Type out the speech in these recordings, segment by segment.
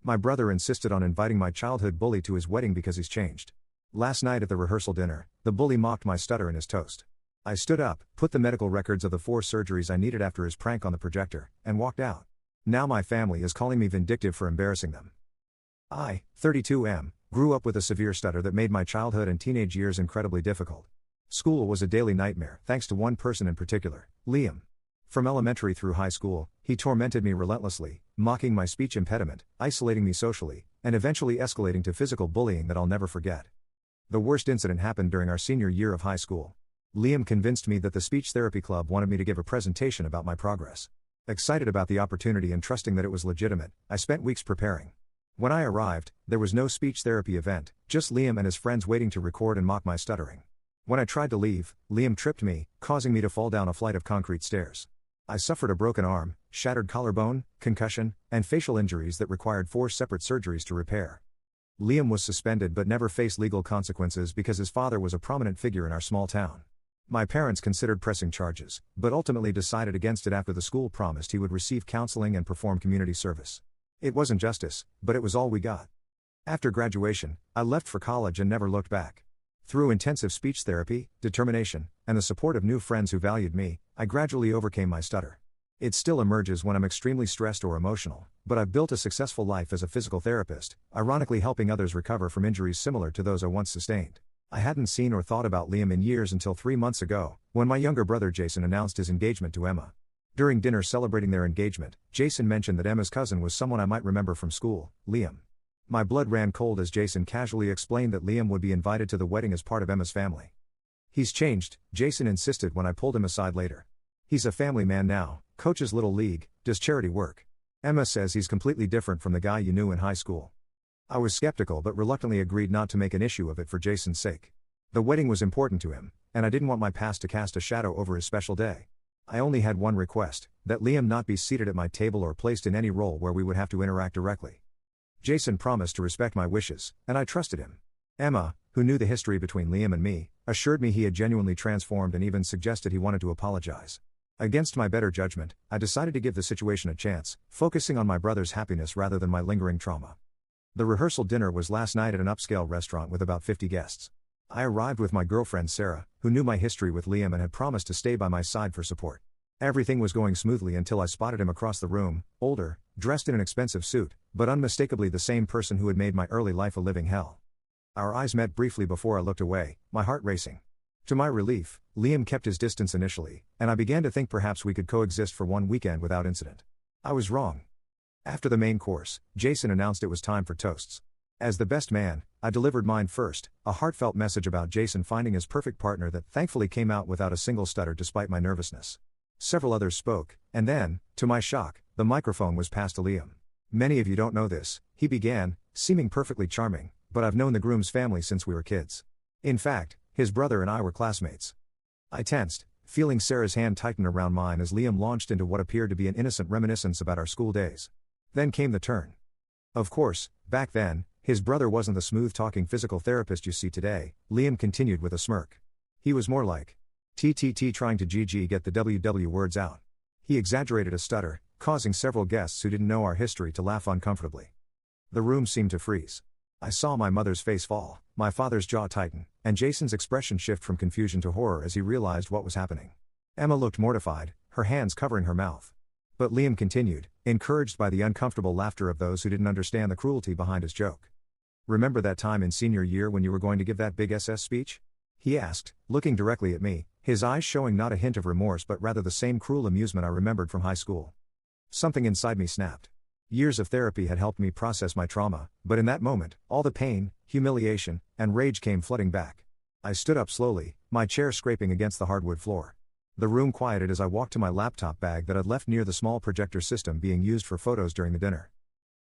My brother insisted on inviting my childhood bully to his wedding because he's changed. Last night at the rehearsal dinner, the bully mocked my stutter in his toast. I stood up, put the medical records of the 4 surgeries I needed after his prank on the projector, and walked out. Now my family is calling me vindictive for embarrassing them. I, 32 grew up with a severe stutter that made my childhood and teenage years incredibly difficult. School was a daily nightmare thanks to one person in particular, Liam. From elementary through high school, he tormented me relentlessly, mocking my speech impediment, isolating me socially, and eventually escalating to physical bullying that I'll never forget. The worst incident happened during our senior year of high school. Liam convinced me that the speech therapy club wanted me to give a presentation about my progress. Excited about the opportunity and trusting that it was legitimate, I spent weeks preparing. When I arrived, there was no speech therapy event, just Liam and his friends waiting to record and mock my stuttering. When I tried to leave, Liam tripped me, causing me to fall down a flight of concrete stairs. I suffered a broken arm, shattered collarbone, concussion, and facial injuries that required 4 separate surgeries to repair. Liam was suspended but never faced legal consequences because his father was a prominent figure in our small town. My parents considered pressing charges, but ultimately decided against it after the school promised he would receive counseling and perform community service. It wasn't justice, but it was all we got. After graduation, I left for college and never looked back. Through intensive speech therapy, determination, and the support of new friends who valued me, I gradually overcame my stutter. It still emerges when I'm extremely stressed or emotional, but I've built a successful life as a physical therapist, ironically helping others recover from injuries similar to those I once sustained. I hadn't seen or thought about Liam in years until 3 months ago, when my younger brother Jason announced his engagement to Emma. During dinner celebrating their engagement, Jason mentioned that Emma's cousin was someone I might remember from school, Liam. My blood ran cold as Jason casually explained that Liam would be invited to the wedding as part of Emma's family. "He's changed," Jason insisted when I pulled him aside later. "He's a family man now, coaches Little League, does charity work. Emma says he's completely different from the guy you knew in high school." I was skeptical but reluctantly agreed not to make an issue of it for Jason's sake. The wedding was important to him, and I didn't want my past to cast a shadow over his special day. I only had one request, that Liam not be seated at my table or placed in any role where we would have to interact directly. Jason promised to respect my wishes, and I trusted him. Emma, who knew the history between Liam and me, assured me he had genuinely transformed and even suggested he wanted to apologize. Against my better judgment, I decided to give the situation a chance, focusing on my brother's happiness rather than my lingering trauma. The rehearsal dinner was last night at an upscale restaurant with about 50 guests. I arrived with my girlfriend Sarah, who knew my history with Liam and had promised to stay by my side for support. Everything was going smoothly until I spotted him across the room, older, dressed in an expensive suit, but unmistakably the same person who had made my early life a living hell. Our eyes met briefly before I looked away, my heart racing. To my relief, Liam kept his distance initially, and I began to think perhaps we could coexist for one weekend without incident. I was wrong. After the main course, Jason announced it was time for toasts. As the best man, I delivered mine first, a heartfelt message about Jason finding his perfect partner that thankfully came out without a single stutter despite my nervousness. Several others spoke, and then, to my shock, the microphone was passed to Liam. "Many of you don't know this," he began, seeming perfectly charming, "but I've known the groom's family since we were kids. In fact, his brother and I were classmates." I tensed, feeling Sarah's hand tighten around mine as Liam launched into what appeared to be an innocent reminiscence about our school days. Then came the turn. Of course, back then, his brother wasn't the smooth-talking physical therapist you see today, Liam continued with a smirk. He was more like TTT trying to get the WW words out. He exaggerated a stutter, causing several guests who didn't know our history to laugh uncomfortably. The room seemed to freeze. I saw my mother's face fall, my father's jaw tighten, and Jason's expression shift from confusion to horror as he realized what was happening. Emma looked mortified, her hands covering her mouth. But Liam continued, encouraged by the uncomfortable laughter of those who didn't understand the cruelty behind his joke. "Remember that time in senior year when you were going to give that big SS speech?" he asked, looking directly at me, his eyes showing not a hint of remorse but rather the same cruel amusement I remembered from high school. Something inside me snapped. Years of therapy had helped me process my trauma, but in that moment, all the pain, humiliation, and rage came flooding back. I stood up slowly, my chair scraping against the hardwood floor. The room quieted as I walked to my laptop bag that I'd left near the small projector system being used for photos during the dinner.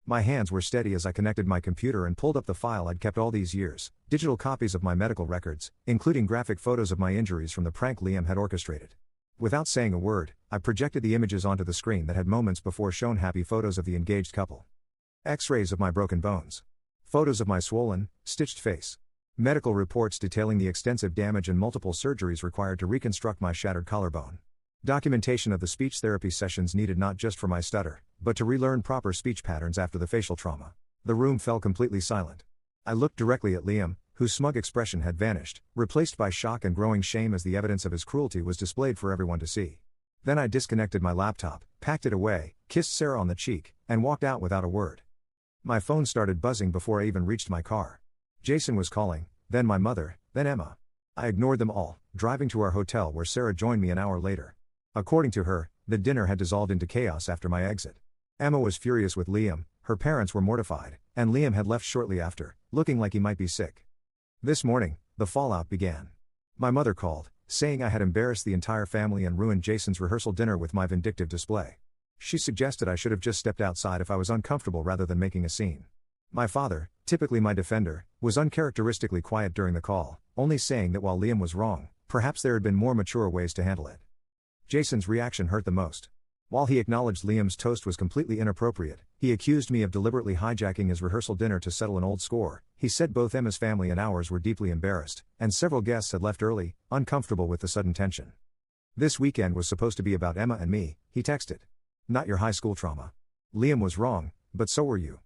My hands were steady as I connected my computer and pulled up the file I'd kept all these years, digital copies of my medical records, including graphic photos of my injuries from the prank Liam had orchestrated. Without saying a word, I projected the images onto the screen that had moments before shown happy photos of the engaged couple. X-rays of my broken bones. Photos of my swollen, stitched face. Medical reports detailing the extensive damage and multiple surgeries required to reconstruct my shattered collarbone. Documentation of the speech therapy sessions needed not just for my stutter, but to relearn proper speech patterns after the facial trauma. The room fell completely silent. I looked directly at Liam, whose smug expression had vanished, replaced by shock and growing shame as the evidence of his cruelty was displayed for everyone to see. Then I disconnected my laptop, packed it away, kissed Sarah on the cheek, and walked out without a word. My phone started buzzing before I even reached my car. Jason was calling, then my mother, then Emma. I ignored them all, driving to our hotel where Sarah joined me an hour later. According to her, the dinner had dissolved into chaos after my exit. Emma was furious with Liam, her parents were mortified, and Liam had left shortly after, looking like he might be sick. This morning, the fallout began. My mother called, saying I had embarrassed the entire family and ruined Jason's rehearsal dinner with my vindictive display. She suggested I should have just stepped outside if I was uncomfortable rather than making a scene. My father, typically my defender, was uncharacteristically quiet during the call, only saying that while Liam was wrong, perhaps there had been more mature ways to handle it. Jason's reaction hurt the most. While he acknowledged Liam's toast was completely inappropriate, he accused me of deliberately hijacking his rehearsal dinner to settle an old score. He said both Emma's family and ours were deeply embarrassed, and several guests had left early, uncomfortable with the sudden tension. This weekend was supposed to be about Emma and me, he texted. Not your high school trauma. Liam was wrong, but so were you.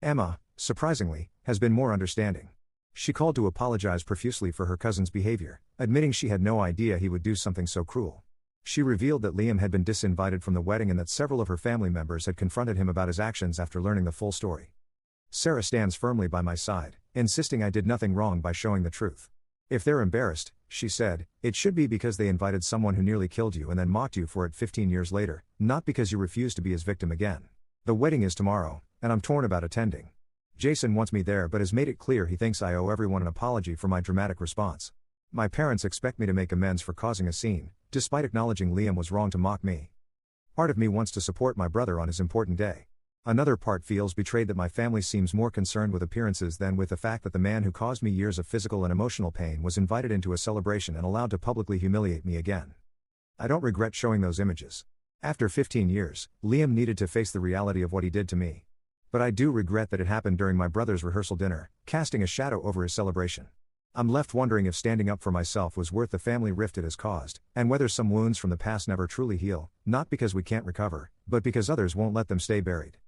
Emma, surprisingly, has been more understanding. She called to apologize profusely for her cousin's behavior, admitting she had no idea he would do something so cruel. She revealed that Liam had been disinvited from the wedding and that several of her family members had confronted him about his actions after learning the full story. Sarah stands firmly by my side, insisting I did nothing wrong by showing the truth. If they're embarrassed, she said, it should be because they invited someone who nearly killed you and then mocked you for it 15 years later, not because you refused to be his victim again. The wedding is tomorrow, and I'm torn about attending. Jason wants me there but has made it clear he thinks I owe everyone an apology for my dramatic response. My parents expect me to make amends for causing a scene, despite acknowledging Liam was wrong to mock me. Part of me wants to support my brother on his important day. Another part feels betrayed that my family seems more concerned with appearances than with the fact that the man who caused me years of physical and emotional pain was invited into a celebration and allowed to publicly humiliate me again. I don't regret showing those images. After 15 years, Liam needed to face the reality of what he did to me. But I do regret that it happened during my brother's rehearsal dinner, casting a shadow over his celebration. I'm left wondering if standing up for myself was worth the family rift it has caused, and whether some wounds from the past never truly heal, not because we can't recover, but because others won't let them stay buried.